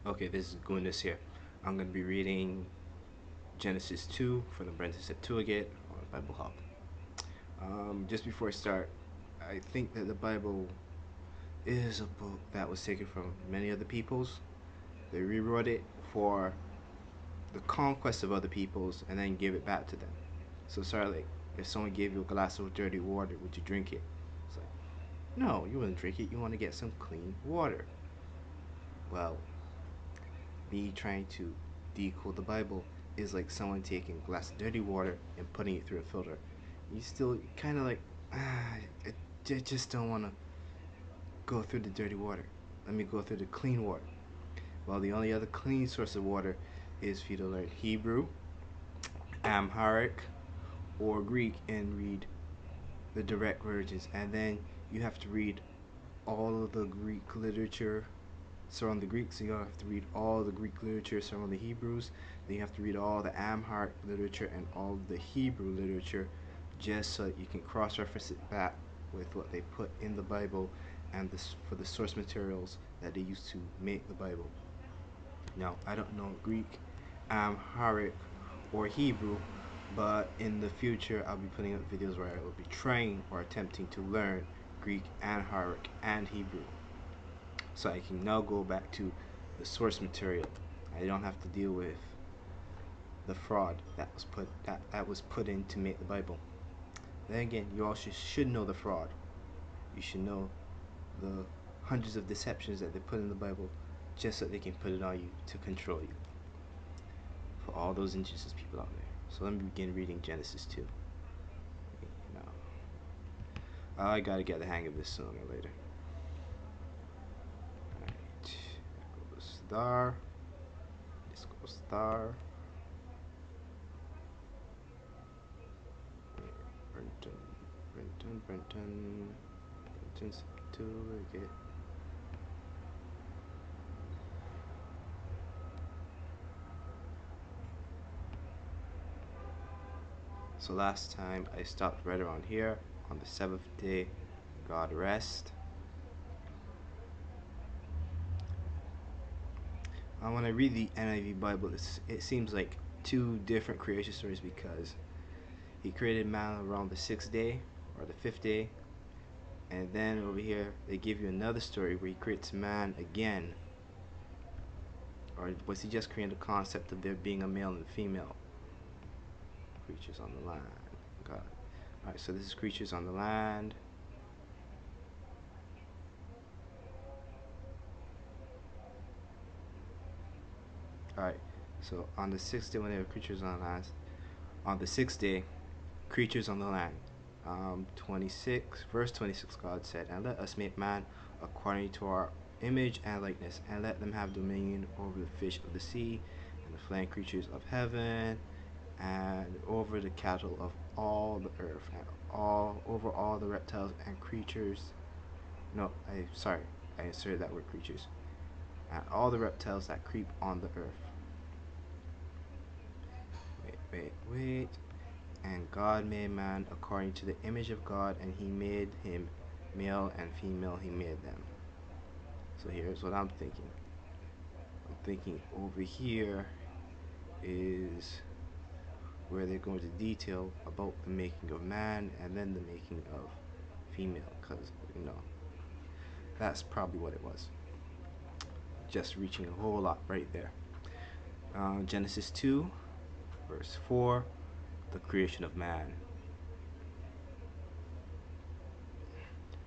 Okay, this is Goodness here. I'm going to be reading Genesis 2 from the Brenton Sep again on Bible Hub. Just before I start, I think that the Bible is a book that was taken from many other peoples. They rewrote it for the conquest of other peoples and then gave it back to them. So sorry, like if someone gave you a glass of dirty water, would you drink it? It's like, no, you wouldn't drink it. You want to get some clean water. Well, me trying to decode the Bible is like someone taking a glass of dirty water and putting it through a filter. You still kind of like, I just don't want to go through the dirty water. Let me go through the clean water. Well, the only other clean source of water is for you to learn Hebrew, Amharic, or Greek and read the direct versions. And then you have to read all of the Greek literature surrounding the Greeks. So you have to read all the Greek literature surrounding the Hebrews. Then you have to read all the Amharic literature and all the Hebrew literature, just so that you can cross-reference it back with what they put in the Bible and for the source materials that they used to make the Bible. Now, I don't know Greek, Amharic, or Hebrew, but in the future I'll be putting up videos where I will be trying or attempting to learn Greek, Amharic, and Hebrew, so I can now go back to the source material. I don't have to deal with the fraud that was put in to make the Bible. Then again, you also should know the fraud. You should know the hundreds of deceptions that they put in the Bible just so they can put it on you to control you. For all those injustice people out there. So let me begin reading Genesis 2. Now, I gotta get the hang of this sooner or later. Alright. Go star. Let's go star. Brenton Sep 2 again. So last time I stopped right around here. On the seventh day, God rest. When I read the NIV Bible, it seems like two different creation stories, because he created man around the sixth day or the fifth day, and then over here they give you another story where he creates man again. Or was he just creating the concept of there being a male and a female? Creatures on the land. God. Alright, so this is creatures on the land. Alright, so on the sixth day when there were creatures on the land, on the sixth day, creatures on the land. 26, verse 26, God said, and let us make man according to our image and likeness, and let them have dominion over the fish of the sea, and the flying creatures of heaven, and over the cattle of all the earth, and over all the reptiles and creatures. No, I inserted that word creatures. And all the reptiles that creep on the earth. Wait. And God made man according to the image of God, and he made him male and female, he made them. So here's what I'm thinking. I'm thinking over here is where they're going to detail about the making of man and then the making of female, because that's probably what it was. Just reaching a whole lot right there. Genesis 2 verse 4, the creation of man.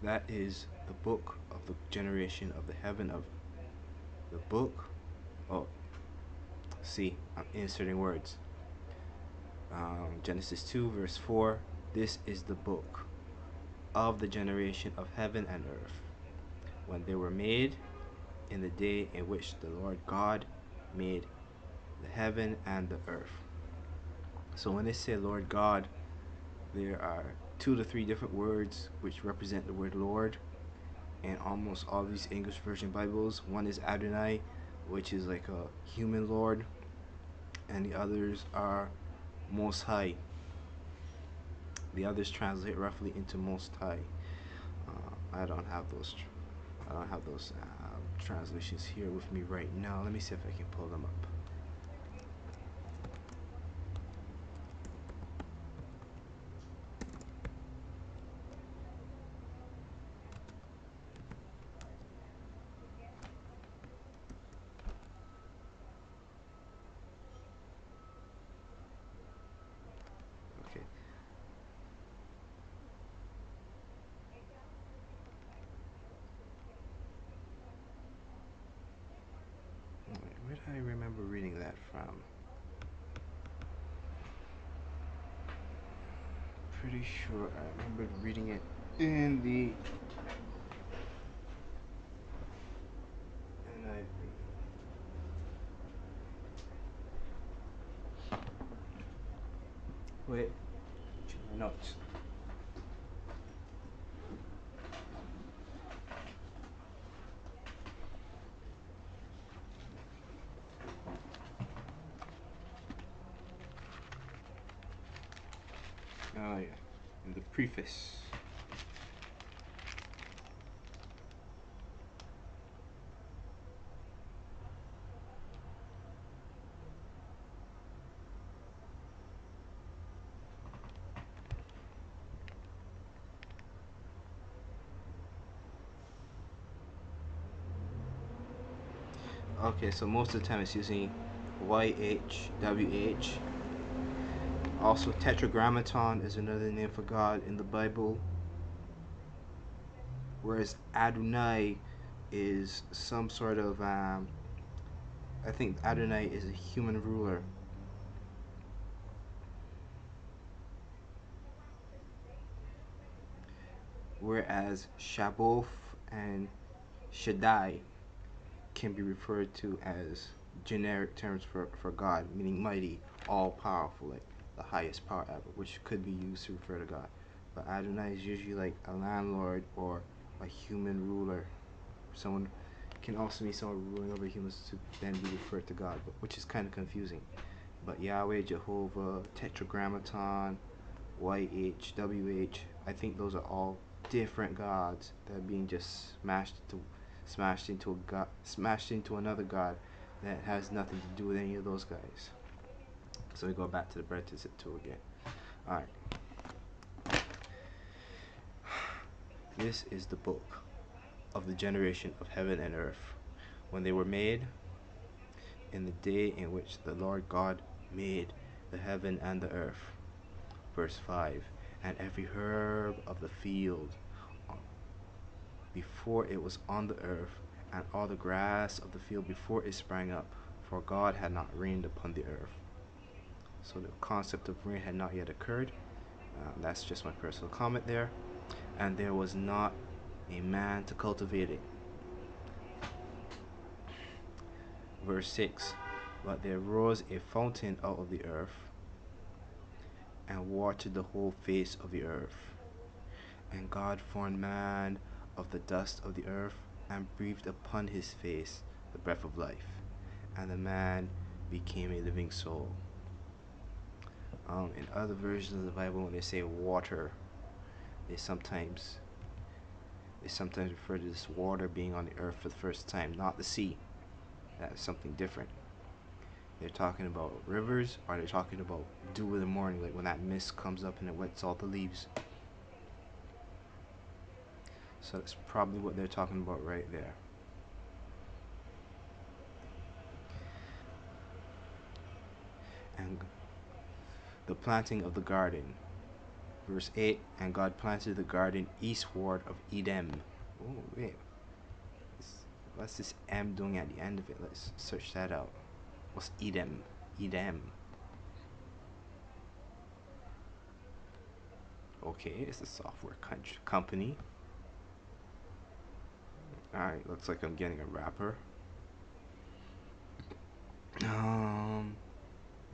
That is the book of the generation of the heaven of the book. Oh, see, I'm inserting words. Genesis 2 verse 4, this is the book of the generation of heaven and earth, when they were made, in the day in which the Lord God made the heaven and the earth. So when they say Lord God, there are 2 to 3 different words which represent the word Lord in almost all these English version Bibles. One is Adonai, which is like a human Lord, and the others are Most High. The others translate roughly into Most High. I don't have those translations here with me right now. Let me see if I can pull them up. Okay. Where did I remember reading that from? Pretty sure I remembered reading it in the NIV. Wait, check my notes. Oh yeah, in the preface. Okay, so most of the time it's using YHWH. Also, Tetragrammaton is another name for God in the Bible. Whereas Adonai is some sort of, I think Adonai is a human ruler. Whereas Shabboth and Shaddai can be referred to as generic terms for God, meaning mighty, all powerful, like the highest power ever, which could be used to refer to God. But Adonai is usually like a landlord or a human ruler. Someone can also mean someone ruling over humans to then be referred to God, which is kind of confusing. But Yahweh, Jehovah, Tetragrammaton, YHWH, I think those are all different gods that are being just smashed into another god that has nothing to do with any of those guys. So we go back to the Brenton Sep again. All right. This is the book of the generation of heaven and earth, when they were made, in the day in which the Lord God made the heaven and the earth. Verse 5. And every herb of the field before it was on the earth, and all the grass of the field before it sprang up, for God had not rained upon the earth. So the concept of rain had not yet occurred. That's just my personal comment there. And there was not a man to cultivate it. Verse 6. But there rose a fountain out of the earth, and watered the whole face of the earth. And God formed man of the dust of the earth, and breathed upon his face the breath of life, and the man became a living soul. In other versions of the Bible, when they say water, they sometimes refer to this water being on the earth for the first time, not the sea. That is something different. They're talking about rivers, or they're talking about dew in the morning, like when that mist comes up and it wets all the leaves. So that's probably what they're talking about right there. And the planting of the garden. Verse 8, and God planted the garden eastward of Edom. Oh, wait. What's this M doing at the end of it? Let's search that out. What's Edom? Edom. Okay, it's a software company. Alright, looks like I'm getting a wrapper. The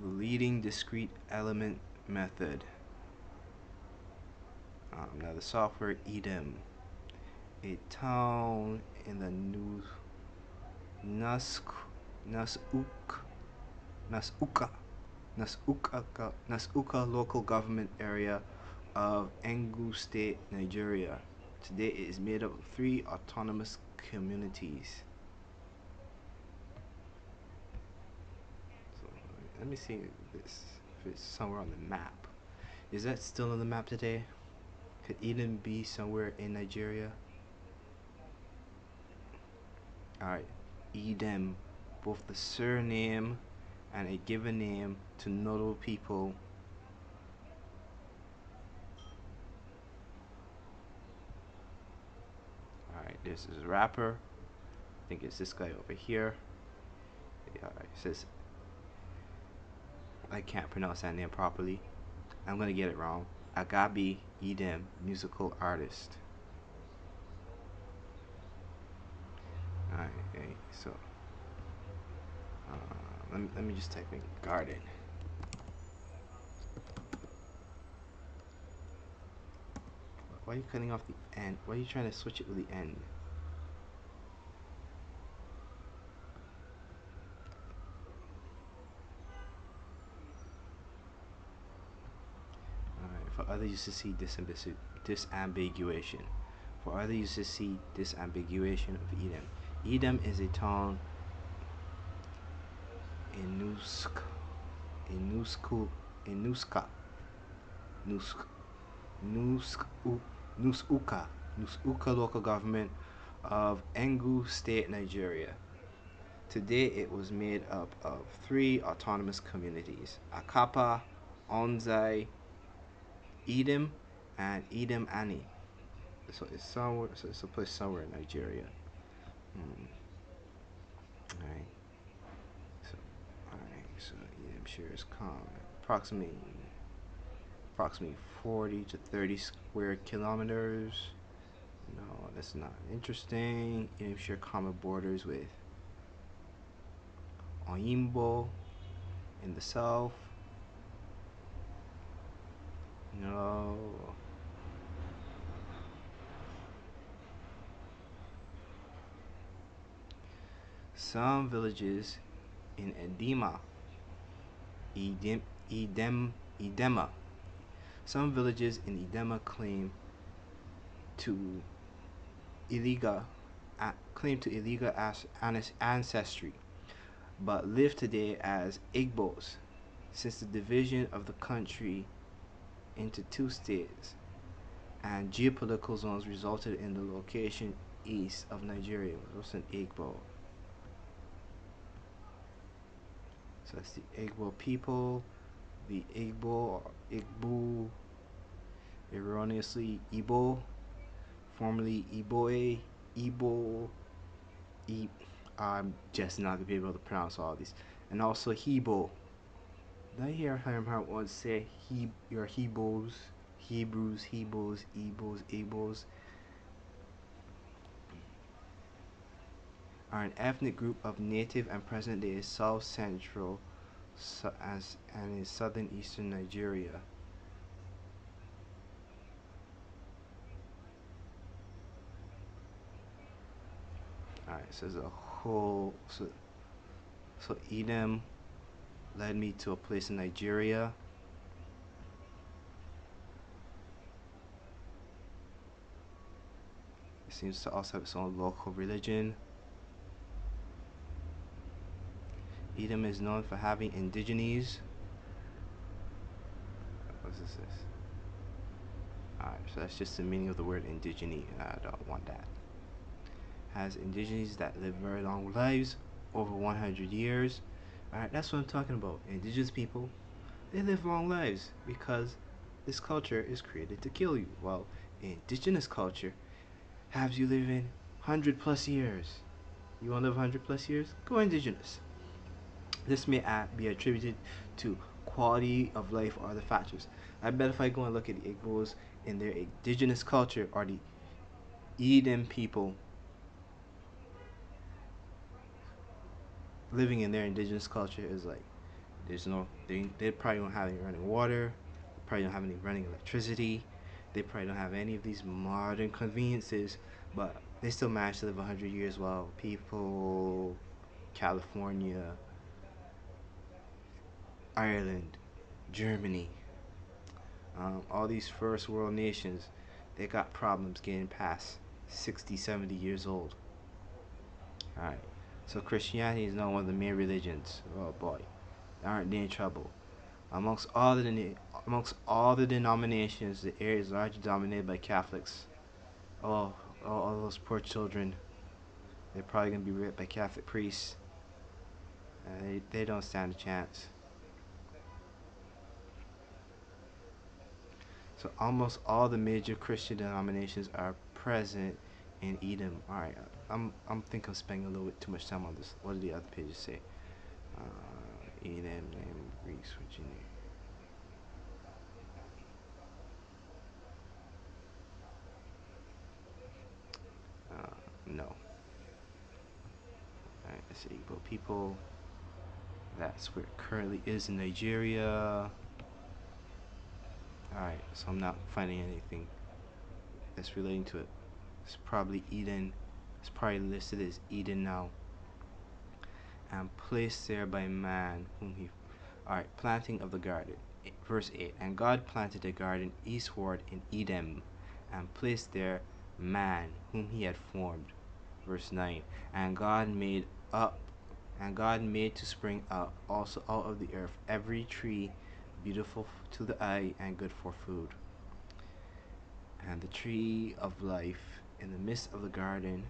leading discrete element method. Now the software Edom, a town in the new Nasuka local government area of Enugu State, Nigeria. Today it is made up of 3 autonomous communities. me see this if it's somewhere on the map. Is that still on the map today? Could Edom be somewhere in Nigeria? Alright, Edom, both the surname and a given name to notable people. Alright, this is a rapper. I think it's this guy over here. Yeah, it says, I can't pronounce that name properly. I'm gonna get it wrong. Agabi Edom, musical artist. Alright, okay, so let me just type in garden. Why are you cutting off the end? Why are you trying to switch it with the end? Alright, for other users to see disambiguation. For other users to see disambiguation of Edom. Edom is a town in Nusuka local government of Enugu State, Nigeria. Today it was made up of 3 autonomous communities: Akapa, Onzai, Edom, and Edom Ani. So it's somewhere. So it's a place somewhere in Nigeria. Alright. So alright. So Edom shares common approximately 40 to 30 square kilometers. No, that's not interesting. Edom share common borders with Oyimbo in the south. No. Some villages in Edema. Some villages in Edema claim to illegal ancestry, but live today as Igbos. Since the division of the country into 2 states and geopolitical zones resulted in the location east of Nigeria. What's an Igbo? So that's the Igbo people. The Igbo or Igbo, erroneously Igbo, formerly Iboe, Igbo. I'm just not gonna be able to pronounce all these. And also Hebo. Did I hear him once say your Hebos, Hebrews, Hebos, Ebos, Ebos are an ethnic group of native and present-day South Central and in southern eastern Nigeria. Alright, so there's a whole so Edom led me to a place in Nigeria. It seems to also have its own local religion. Edom is known for having indigenes. What is this? Alright, so that's just the meaning of the word indigene. I don't want that. Has indigenes that live very long lives, over 100 years. Alright, that's what I'm talking about. Indigenous people, they live long lives because this culture is created to kill you, while indigenous culture has you living 100+ years. You want to live 100+ years? Go indigenous. This may be attributed to quality of life or other factors. I bet if I go and look at the Igbos in their indigenous culture or the Edom people living in their indigenous culture, is like they probably don't have any running water, probably don't have any running electricity, they probably don't have any of these modern conveniences, but they still manage to live 100 years, while people California, Ireland, Germany, all these first world nations, they got problems getting past 60, 70 years old. Alright, so Christianity is not one of the main religions. Oh boy. aren't they in trouble? Amongst all amongst all the denominations, the area is largely dominated by Catholics. Oh, all those poor children. They're probably gonna be raped by Catholic priests. They don't stand a chance. So almost all the major Christian denominations are present in Edom. All right, I'm think I'm spending a little bit too much time on this. What do the other pages say? Edom, name, Greece, Virginia. No. All right, let's see. But people, that's where it currently is in Nigeria. All right, so I'm not finding anything that's relating to it. It's probably Eden. It's probably listed as Eden now. And placed there by man whom he. Alright, planting of the garden. Verse 8. And God planted a garden eastward in Edom, and placed there man whom he had formed. Verse 9. And God made to spring up also out of the earth every tree beautiful to the eye and good for food, and the tree of life in the midst of the garden,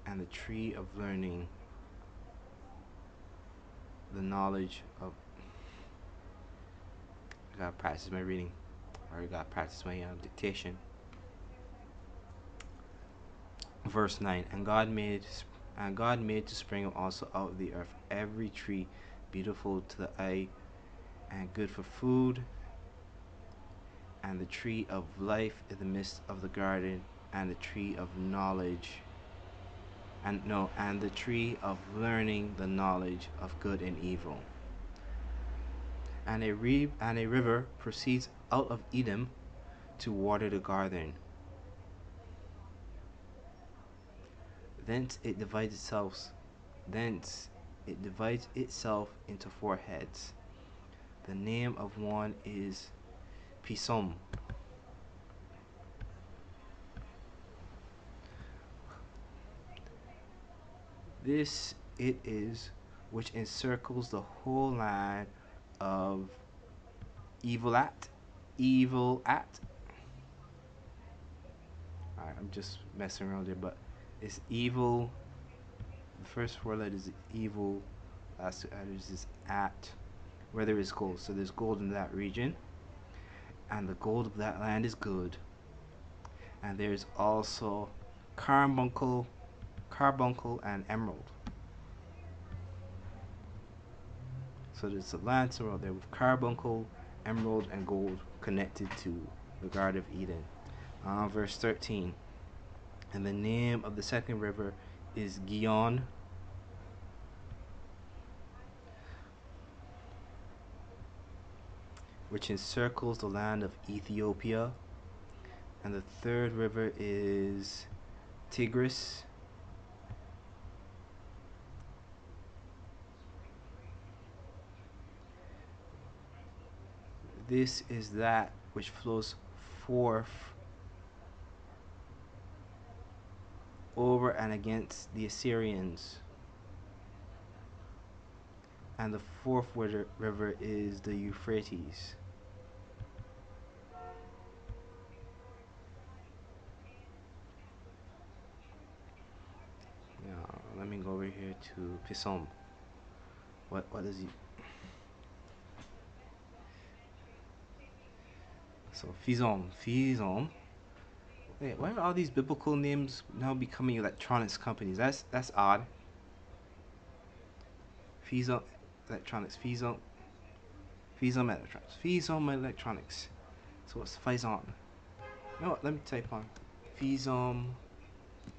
and the tree of learning the knowledge of. I gotta practice my reading, or I gotta practice my dictation. Verse 9. And God made to spring up also out of the earth every tree beautiful to the eye and good for food, and the tree of life in the midst of the garden, and the tree of knowledge, and the tree of learning the knowledge of good and evil. And a river proceeds out of Edom to water the garden. Thence it divides itself into 4 heads. The name of one is Pison. This it is which encircles the whole land of evil at. Alright, I'm just messing around there, but it's evil. The first 4 letters is evil, last 2 letters is at, where there is gold. So there's gold in that region, and the gold of that land is good. And there's also carbuncle, and emerald. So there's a land surrounded there with carbuncle, emerald, and gold connected to the Garden of Eden. Verse 13. And the name of the second river is Gihon, which encircles the land of Ethiopia. And the third river is Tigris. This is that which flows forth over and against the Assyrians. And the fourth river is the Euphrates. Now, let me go over here to Pison. What is he? So Fizon. Wait, why are all these biblical names now becoming electronics companies? That's odd. Fizon Electronics. Fizon Electronics. So it's Fizon. You know what? Let me type on Fizon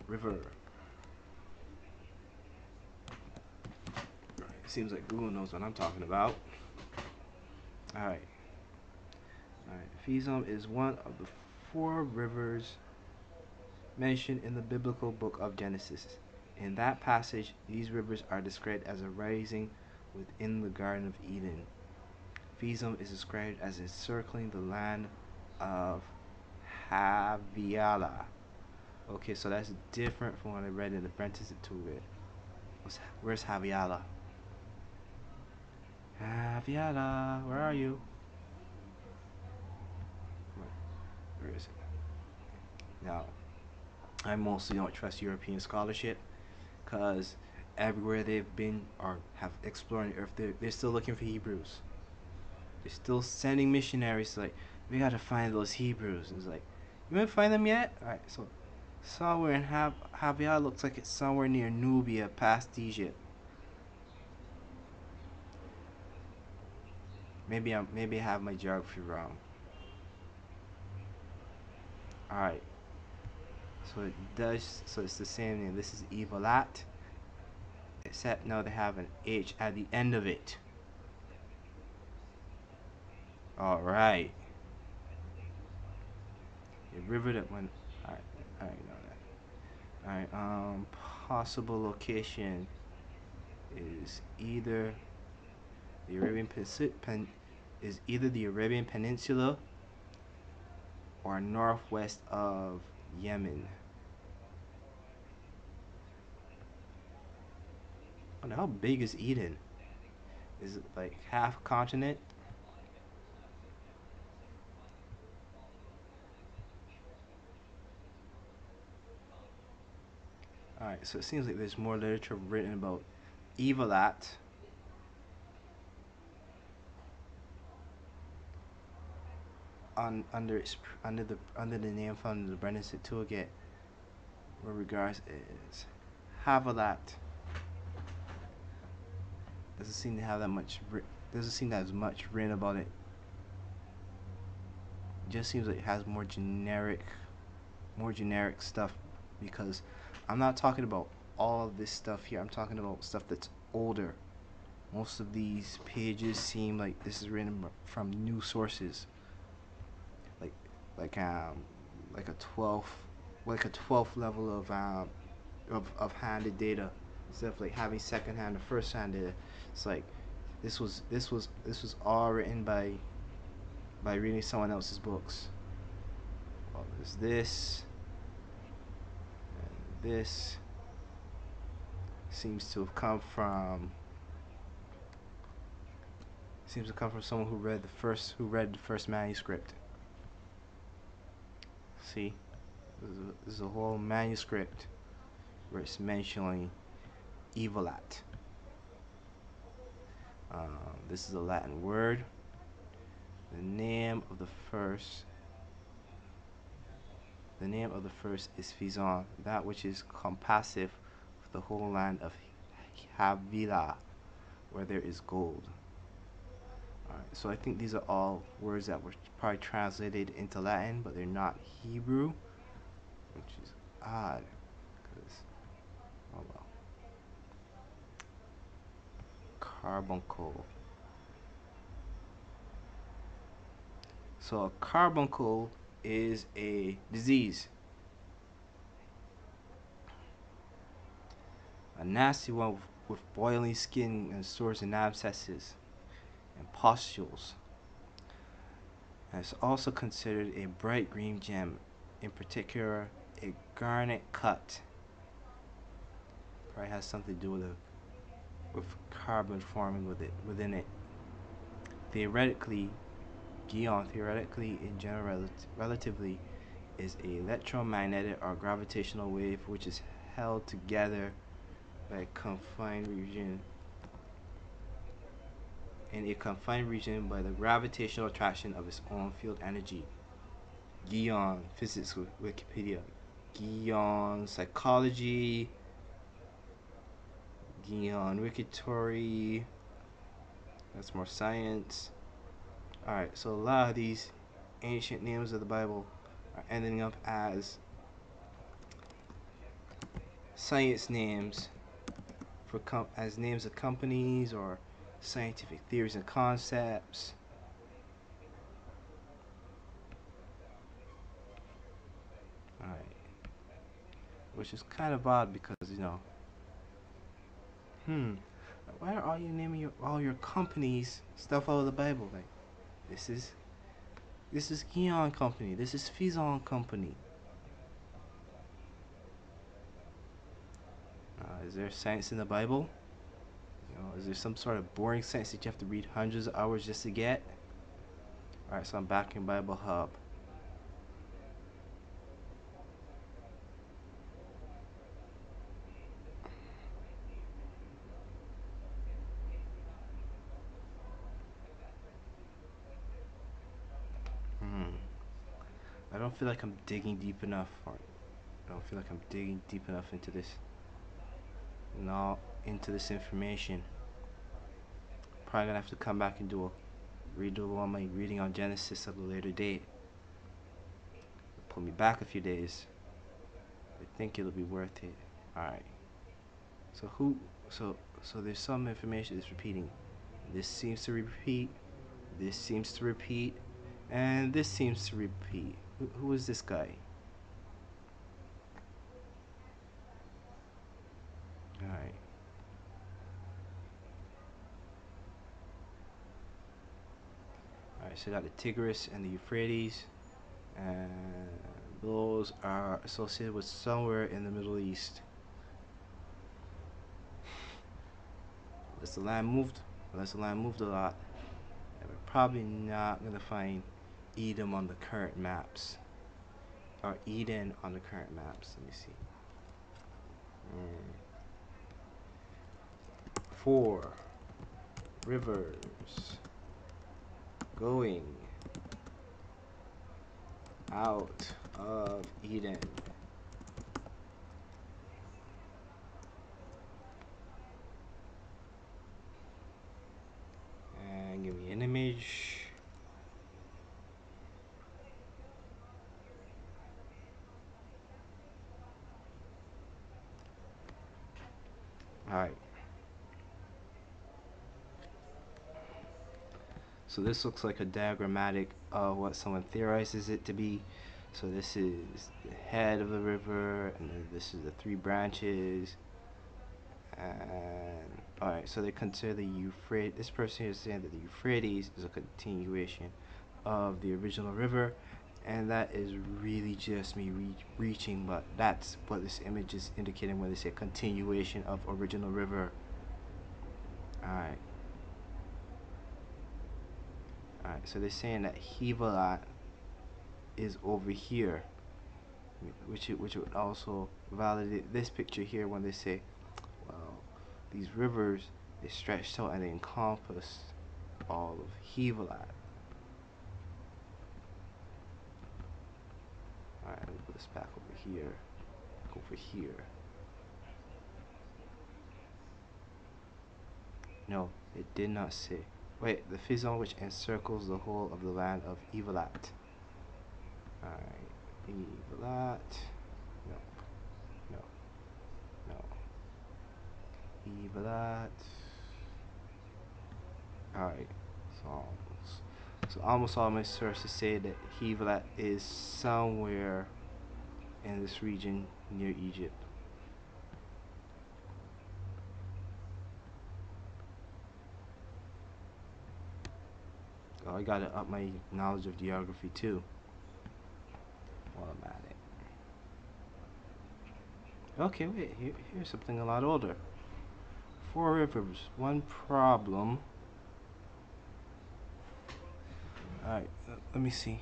River. Seems like Google knows what I'm talking about. Alright. Fizon is one of the 4 rivers mentioned in the biblical book of Genesis. In that passage, these rivers are described as arising within the Garden of Eden. Fizon is described as encircling the land of Havilah. Okay, so that's different from what I read in the Brenton Sep. Where's Havilah? Aviala, where are you? Where is it? Now, I mostly don't trust European scholarship because everywhere they've been or have explored the earth, they're still looking for Hebrews. They're still sending missionaries like, we gotta find those Hebrews. And it's like, you haven't find them yet? Alright, so somewhere in Javier looks like it's somewhere near Nubia, past Egypt. Maybe I have my geography wrong. Alright. So it's the same name. This is Evolat. Except now they have an H at the end of it. Alright. The river that went. Alright, I know that. Alright, possible location is either the Arabian Peninsula or northwest of Yemen. I wonder how big is Eden? Is it like half a continent? Alright, so it seems like there's more literature written about Evolat under the name found in the Brenton Sep, where regards is Havalat. Doesn't seem to have that much. Doesn't seem to have as much written about it. It just seems like it has more generic stuff. Because I'm not talking about all of this stuff here. I'm talking about stuff that's older. Most of these pages seem like this is written from new sources. Like a 12th level of handed data, instead of like having second hand or first hand data. It's like this was all written by reading someone else's books. Well, there's this and this seems to come from someone who read the first manuscript. See, this is a whole manuscript where it's mentioning Evolat. This is a Latin word. The name of the first is Fizon, that which is compassive of the whole land of Havila, where there is gold. Alright, so I think these are all words that were probably translated into Latin, but they're not Hebrew, which is odd, because, oh well. Carbuncle. So a carbuncle is a disease. A nasty one with boiling skin and sores and abscesses and pustules. And it's also considered a bright green gem, in particular a garnet cut. Probably has something to do with carbon forming within it. Theoretically, in general, relatively, is an electromagnetic or gravitational wave which is held together by a confined region by the gravitational attraction of its own field energy. Guion, physics with Wikipedia. Guion, psychology. Guion, Wikitory. That's more science. Alright, so a lot of these ancient names of the Bible are ending up as science names as names of companies or scientific theories and concepts. Alright. Which is kind of odd because, why are all you naming all your companies stuff out of the Bible? Like, this is Gion Company, this is Fizon Company. Is there science in the Bible? Is there some sort of boring sentence that you have to read hundreds of hours just to get? Alright, so I'm back in Bible Hub. I don't feel like I'm digging deep enough. I don't feel like I'm digging deep enough into this. No, into this information. Probably gonna have to come back and do a redo on my reading on Genesis at a later date. Pull me back a few days. I think it'll be worth it. Alright. So there's some information that's repeating. This seems to repeat. This seems to repeat. And this seems to repeat. Who is this guy? Alright. Alright, so I got the Tigris and the Euphrates. And those are associated with somewhere in the Middle East. Unless the land moved a lot, and we're probably not gonna find Edom on the current maps, or Eden on the current maps. Let me see. 4 rivers going out of Eden. And give me an image. Alright. So this looks like a diagrammatic of what someone theorizes it to be. So this is the head of the river, and then this is the 3 branches. And alright, so they consider the Euphrates. This person here is saying that the Euphrates is a continuation of the original river, and that is really just me reaching, but that's what this image is indicating when they say continuation of original river. Alright. Alright, so they're saying that Hevelat is over here, which would also validate this picture here when they say, well, these rivers, they stretched out and they encompass all of Hevelat. Alright, let me put this back over here. Over here. No, it did not say. Wait, the Fizon which encircles the whole of the land of Evelat. Alright, Evelat. No. No. No. Evelat. Alright, so almost all my sources say that Evelat is somewhere in this region near Egypt. Oh, I gotta up my knowledge of geography too while I'm at it. Okay, wait, here's something a lot older. 4 rivers, 1 problem. Alright, let me see.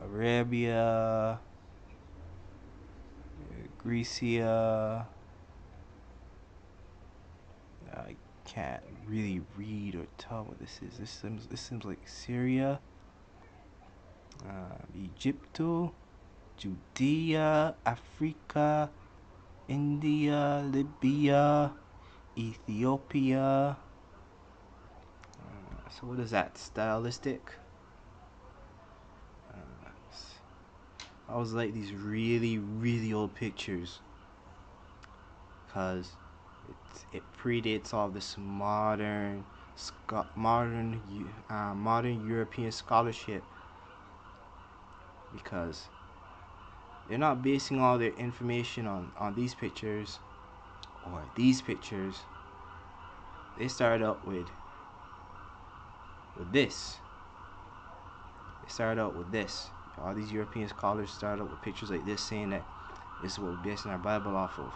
Arabia, Grecia. I can't really read or tell what this is. This seems like Syria, Egypto, Judea, Africa, India, Libya, Ethiopia. So what is that? Stylistic? I was like these really, really old pictures, because it predates all this modern European scholarship, because they're not basing all their information on these pictures or these pictures. They started out with this. They started out with this. All these European scholars started out with pictures like this, saying that this is what we're basing our Bible off of.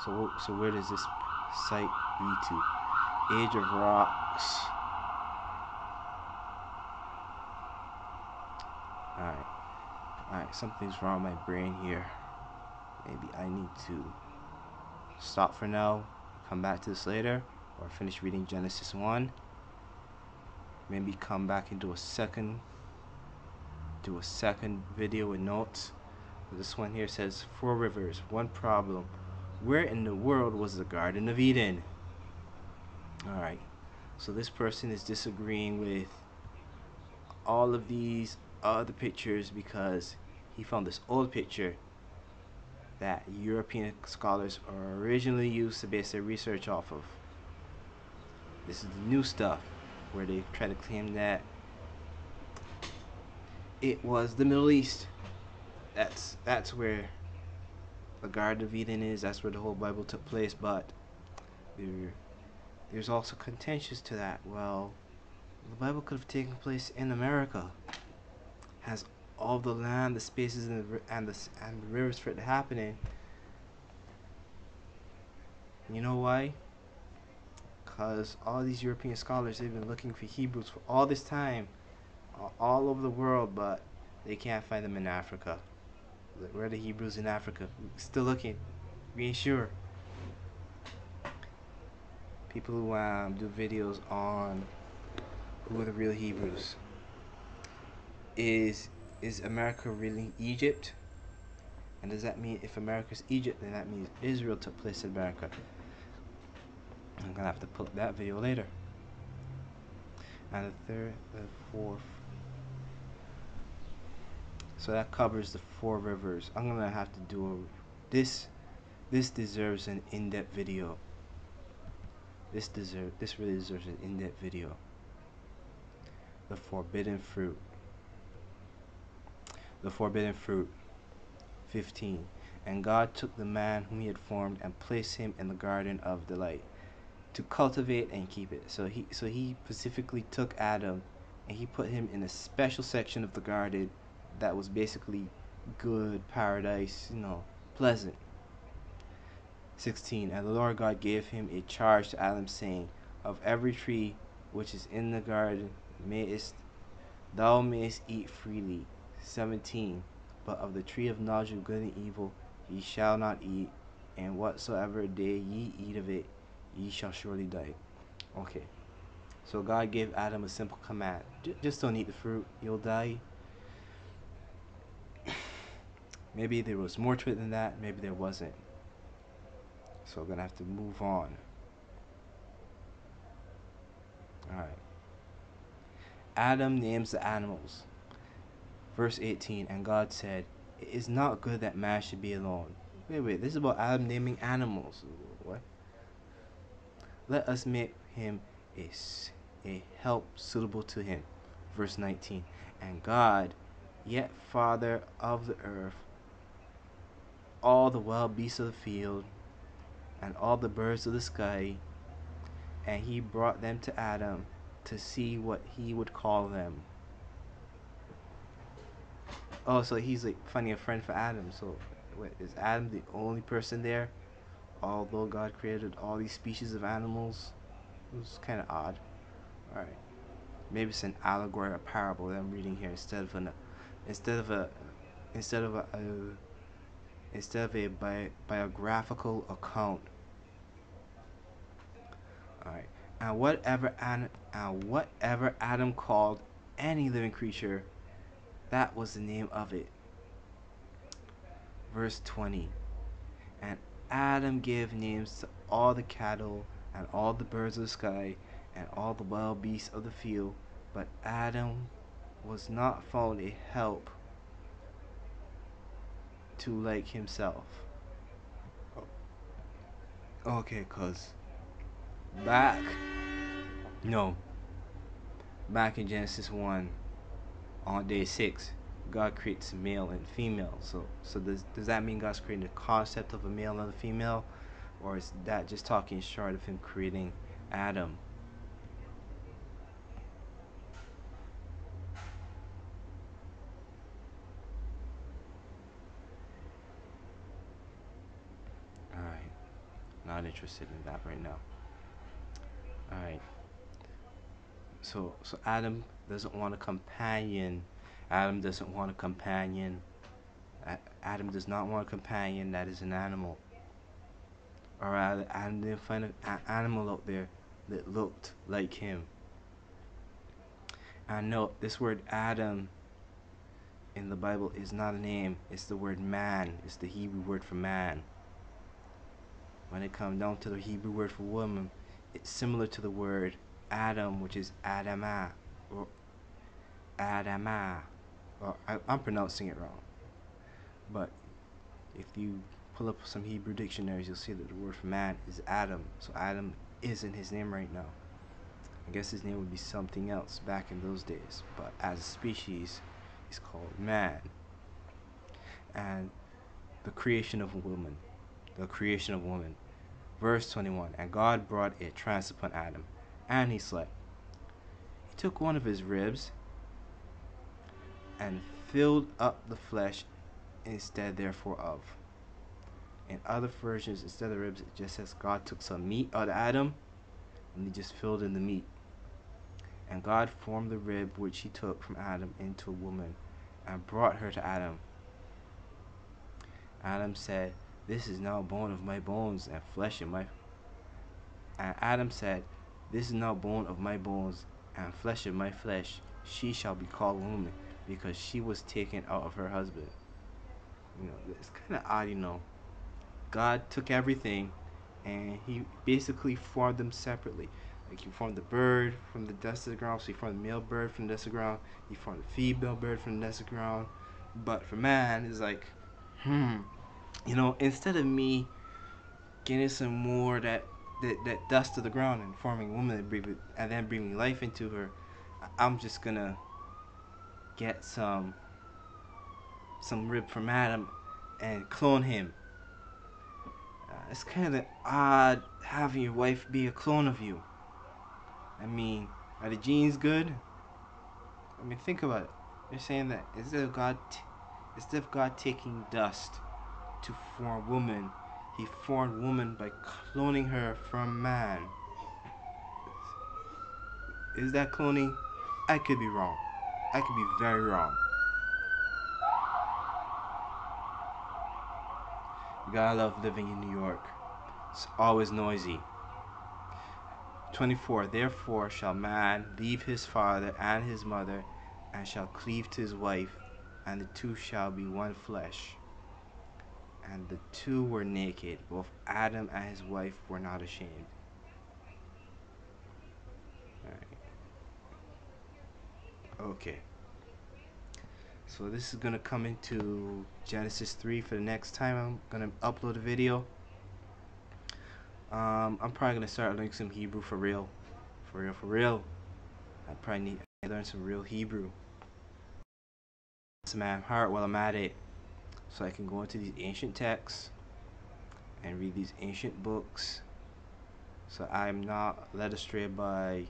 So where does this site lead to? Age of Rocks. Alright. Alright, something's wrong with my brain here. Maybe I need to stop for now, come back to this later, or finish reading Genesis 1. Maybe come back and do a second video with notes. This one here says 4 rivers, 1 problem. Where in the world was the Garden of Eden? Alright, so this person is disagreeing with all of these other pictures because he found this old picture that European scholars originally used to base their research off of. This is the new stuff where they try to claim that it was the Middle East. That's where the Garden of Eden is. That's where the whole Bible took place. But there's also contentious to that. Well, the Bible could have taken place in America. Has all the land, the spaces, and the rivers for it to happen in. You know why? Because all these European scholars, they've been looking for Hebrews for all this time, all over the world, but they can't find them in Africa. Where are the Hebrews in Africa? Still looking. We ain't sure. People who do videos on who are the real Hebrews. Is America really Egypt? And does that mean if America's Egypt, then that means Israel took place in America? I'm gonna have to put up that video later. And the third, the fourth. So that covers the 4 rivers. I'm gonna have to do this. This deserves an in-depth video. This really deserves an in-depth video. The forbidden fruit. The forbidden fruit. 15. And God took the man whom he had formed and placed him in the garden of delight to cultivate and keep it. So he specifically took Adam and he put him in a special section of the garden that was basically good, paradise, pleasant. 16. And the Lord God gave him a charge to Adam, saying, of every tree which is in the garden thou mayest eat freely. 17. But of the tree of knowledge of good and evil ye shall not eat, and whatsoever day ye eat of it, ye shall surely die. Okay, so God gave Adam a simple command. Just don't eat the fruit, you'll die. Maybe there was more to it than that, maybe there wasn't. So we're going to have to move on. Alright. Adam names the animals. Verse 18, and God said, it is not good that man should be alone. Wait, this is about Adam naming animals. What? Let us make him a help suitable to him. Verse 19, and God, yet Father of the earth, all the wild beasts of the field, and all the birds of the sky, and he brought them to Adam to see what he would call them. Oh, so he's like finding a friend for Adam. So wait, is Adam the only person there? Although God created all these species of animals? It was kind of odd. Alright. Maybe it's an allegory or parable that I'm reading here instead of a biographical account. Alright. And whatever Adam called any living creature, that was the name of it. Verse 20. And Adam gave names to all the cattle, and all the birds of the sky, and all the wild beasts of the field. But Adam was not found a help to like himself. Okay, cause back in Genesis 1, on day 6, God creates male and female. So does that mean God's creating the concept of a male and a female, or is that just talking short of him creating Adam? Alright. Not interested in that right now. All right. So Adam doesn't want a companion. Adam doesn't want a companion. Adam does not want a companion that is an animal. Or rather, Adam didn't find an animal out there that looked like him. And no, this word Adam in the Bible is not a name. It's the word man. It's the Hebrew word for man. When it comes down to the Hebrew word for woman, it's similar to the word Adam, which is Adamah, or Adamah. Or I'm pronouncing it wrong. But if you pull up some Hebrew dictionaries, you'll see that the word for man is Adam. So Adam isn't his name right now. I guess his name would be something else back in those days. But as a species, he's called man. And the creation of woman. The creation of woman. Verse 21. And God brought a trance upon Adam, and he slept. He took one of his ribs and filled up the flesh instead therefore of. In other versions, instead of ribs, it just says God took some meat out of Adam and he just filled in the meat. And God formed the rib which he took from Adam into a woman and brought her to Adam. Adam said, This is now bone of my bones and flesh of my. And Adam said, This is now bone of my bones and flesh of my flesh. She shall be called woman, because she was taken out of her husband. It's kind of odd, God took everything and he basically formed them separately. Like he formed the bird from the dust of the ground, so he formed the male bird from the dust of the ground, he formed the female bird from the dust of the ground. But for man, it's like, instead of me getting some more that dust of the ground and forming a woman and then breathing life into her, I'm just gonna get some rib from Adam and clone him. It's kind of odd having your wife be a clone of you. I mean, are the genes good? I mean, think about it. They're saying that instead of God taking dust to form woman, he formed woman by cloning her from man. Is that cloning? I could be wrong. I could be very wrong. You gotta love living in New York. It's always noisy. 24. Therefore shall man leave his father and his mother, and shall cleave to his wife, and the two shall be one flesh. And the two were naked. Both Adam and his wife were not ashamed. Alright. Okay. So this is going to come into Genesis 3 for the next time I'm going to upload a video. I'm probably going to start learning some Hebrew for real. For real. I probably need to learn some real Hebrew. Some heart while I'm at it. So I can go into these ancient texts and read these ancient books. So I'm not led astray by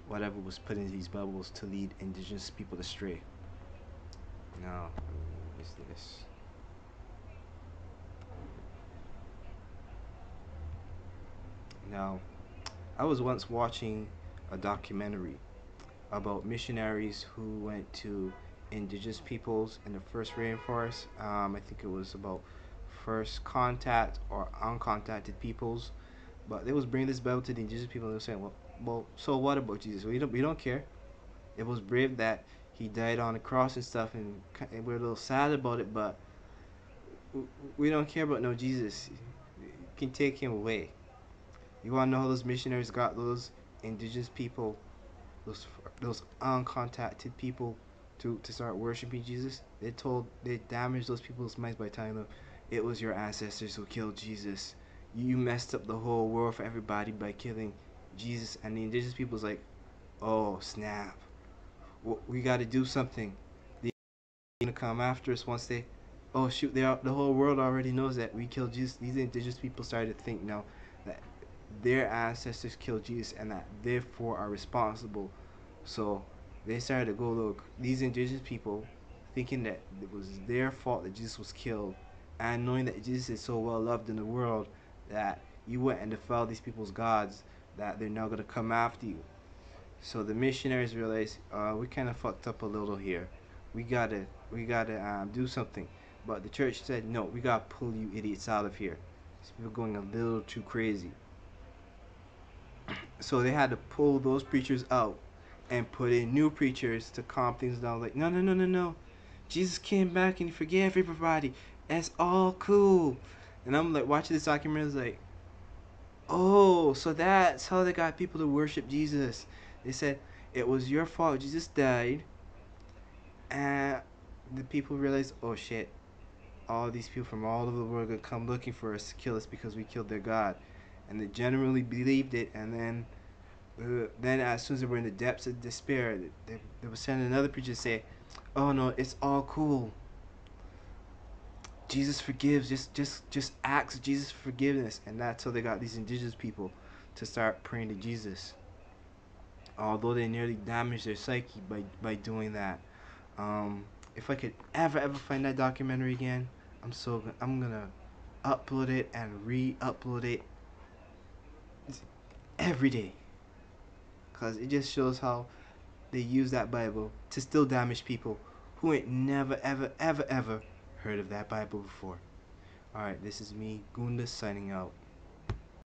whatever was put in these bubbles to lead indigenous people astray. Now, what is this? Now, I was once watching a documentary about missionaries who went to indigenous peoples in the first rainforest. I think it was about first contact or uncontacted peoples. But they was bringing this Bible to the indigenous people and they were saying, well, so what about Jesus? We don't care. It was brave that he died on the cross and stuff, and we're a little sad about it, but we don't care about no Jesus. You can take him away. You want to know how those missionaries got those indigenous people, those uncontacted people to start worshiping Jesus? They damaged those people's minds by telling them it was your ancestors who killed Jesus. You messed up the whole world for everybody by killing Jesus. And the indigenous people's like, oh snap, we got to do something. They're gonna come after us once they, oh shoot, the whole world already knows that we killed Jesus. These indigenous people started to think now that their ancestors killed Jesus and that therefore are responsible. So they started to go look. These indigenous people thinking that it was their fault that Jesus was killed, and knowing that Jesus is so well loved in the world that you went and defiled these people's gods, that they're now gonna come after you. So the missionaries realized, we kind of fucked up a little here. We gotta do something. But the church said, no, we gotta pull you idiots out of here. These people going a little too crazy. So they had to pull those preachers out and put in new preachers to calm things down. Like, no, no, no, no, no. Jesus came back and he forgave everybody. It's all cool. And I'm like watching this documentary. It's like, oh, so that's how they got people to worship Jesus. They said it was your fault. Jesus died, and the people realized, oh shit, all these people from all over the world are gonna come looking for us to kill us because we killed their God, and they generally believed it. And then as soon as they were in the depths of despair, they were sending another preacher to say, oh no, it's all cool. Jesus forgives. Just ask Jesus for forgiveness. And that's how they got these indigenous people to start praying to Jesus. Although they nearly damaged their psyche by doing that. If I could ever find that documentary again, I'm gonna upload it and re-upload it every day, cause it just shows how they use that Bible to still damage people who ain't never ever heard of that Bible before. Alright, this is me, Gunda, signing out.